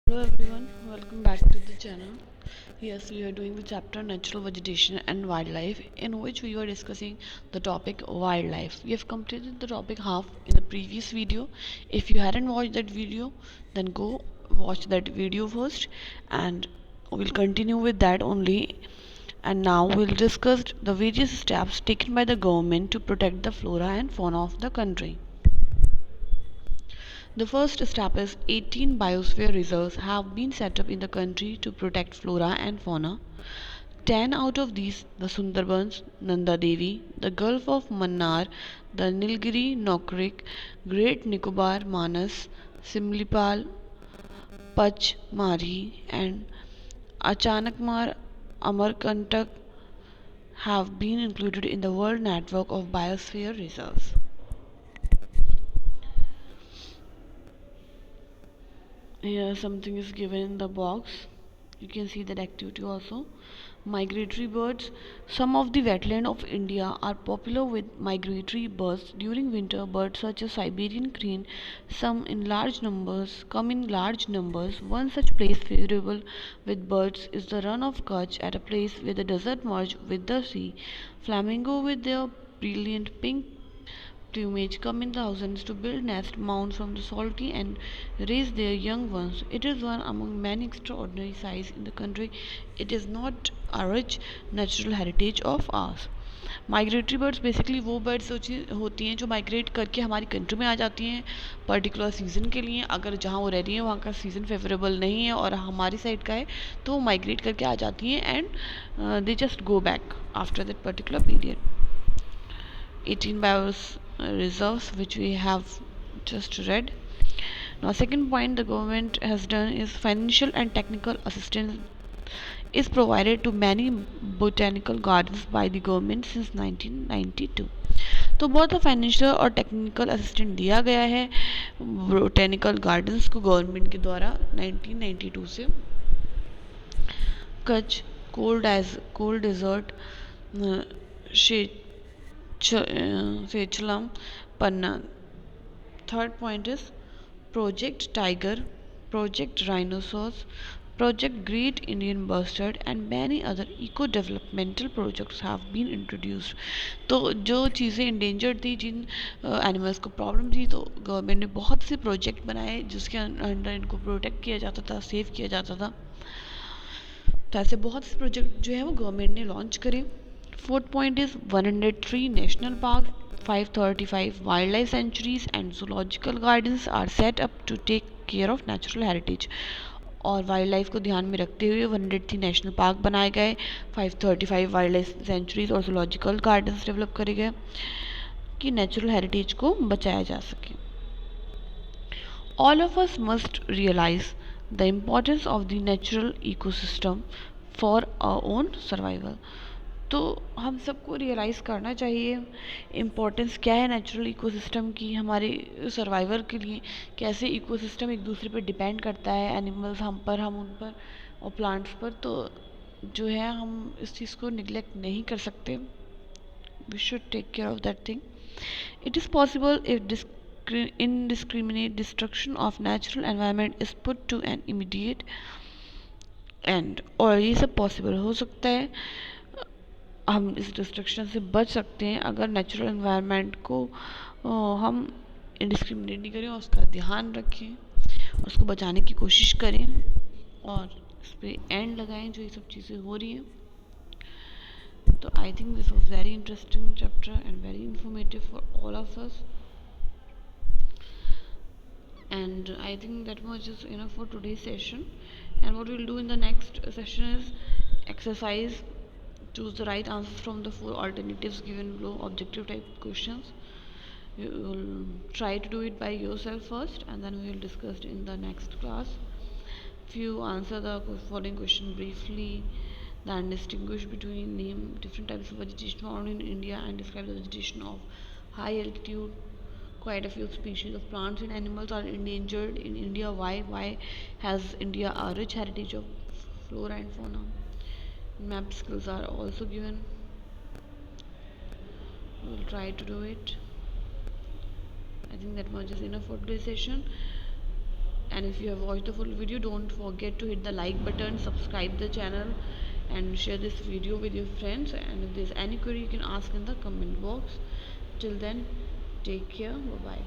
Hello everyone, welcome back to the channel. Yes, we are doing the chapter Natural Vegetation and Wildlife, in which we were discussing the topic wildlife. We have completed the topic half in the previous video. If you hadn't watched that video, then go watch that video first, and we'll continue with that only. And now we'll discuss the various steps taken by the government to protect the flora and fauna of the country. The first step is 18 biosphere reserves have been set up in the country to protect flora and fauna. 10 out of these, the Sundarbans, Nanda Devi, the Gulf of Mannar, the Nilgiri Nokrik, Great Nicobar Manas, Simlipal, Pachmari, and Achanakmar Amarkantak have been included in the World Network of Biosphere Reserves. Here something is given in the box. You can see that activity also. Migratory birds. Some of the wetland of India are popular with migratory birds during winter. Birds such as Siberian crane come in large numbers. One such place favorable with birds is the run of Kutch, at a place where the desert merge with the sea. Flamingo with their brilliant pink plumage come in thousands to build nest mounds from the salty and raise their young ones. It is one among many extraordinary sights in the country. It is not a rich natural heritage of ours. Migratory birds basically वो birds होती हैं जो migrate करके हमारी country में आ जाती हैं particular season के लिए। अगर जहाँ वो रह रही हैं वहाँ का सीज़न फेवरेबल नहीं है और हमारी साइड का है तो वो माइग्रेट करके आ जाती हैं and they just go back after that particular period. 18 reserves which we have just read. Now second point the government has done is financial and technical assistance is provided to many botanical gardens by the government since 1992. तो बहुत financial और technical assistant दिया गया है botanical gardens को government के द्वारा 1992 से. Kutch cold desert Sechalam, Panna. Third point is Project Tiger, Project Rhinoceros, Project Great Indian Bustard and many other eco developmental projects have been introduced. तो जो चीज़ें इंडेंजर्ड थी जिन एनिमल्स को प्रॉब्लम थी तो गवर्नमेंट ने बहुत से प्रोजेक्ट बनाए जिसके अंडर इनको प्रोटेक्ट किया जाता था सेव किया जाता था. तो ऐसे बहुत से प्रोजेक्ट जो है वो गवर्नमेंट ने लॉन्च करे. Fourth point is 103 national parks, 535 wildlife sanctuaries and zoological gardens are set up to take care of natural heritage. और वाइल्ड लाइफ को ध्यान में रखते हुए 103 नेशनल पार्क बनाए गए, 535 वाइल्ड लाइफ सेंचुरीज और zoological gardens डेवलप करे गए कि नेचुरल हेरिटेज को बचाया जा सके. All of us must realize the importance of the natural ecosystem for our own survival. तो हम सबको रियलाइज़ करना चाहिए इम्पोर्टेंस क्या है नेचुरल इकोसिस्टम की हमारे सर्वाइवल के लिए. कैसे इकोसिस्टम एक दूसरे पर डिपेंड करता है, एनिमल्स हम पर, हम उन पर और प्लांट्स पर. तो जो है हम इस चीज़ को निगलेक्ट नहीं कर सकते. We should take care of that thing. It is possible if indiscriminate destruction of natural environment is put to an immediate end. और ये सब पॉसिबल हो सकता है, हम इस डिस्ट्रक्शन से बच सकते हैं अगर नेचुरल एनवायरनमेंट को हम इंडिस्क्रिमिनेट नहीं करें और उसका ध्यान रखें, उसको बचाने की कोशिश करें और इस पर एंड लगाएं जो ये सब चीज़ें हो रही हैं. तो I think this was very interesting chapter and very informative for all of us. And I think that much is enough for today's session. And what we'll do in the next session is exercise. Choose the right answers from the 4 alternatives given below, objective type questions. You will try to do it by yourself first and then we will discuss it in the next class. If you answer the following question briefly, then distinguish between name different types of vegetation found in India and describe the vegetation of high altitude. Quite a few species of plants and animals are endangered in India. Why has India a rich heritage of flora and fauna? Map skills are also given. We'll try to do it. I think that much is enough for today's session. And if you have watched the full video, don't forget to hit the like button, subscribe the channel, and share this video with your friends. And if there's any query, you can ask in the comment box. Till then, take care. Bye bye.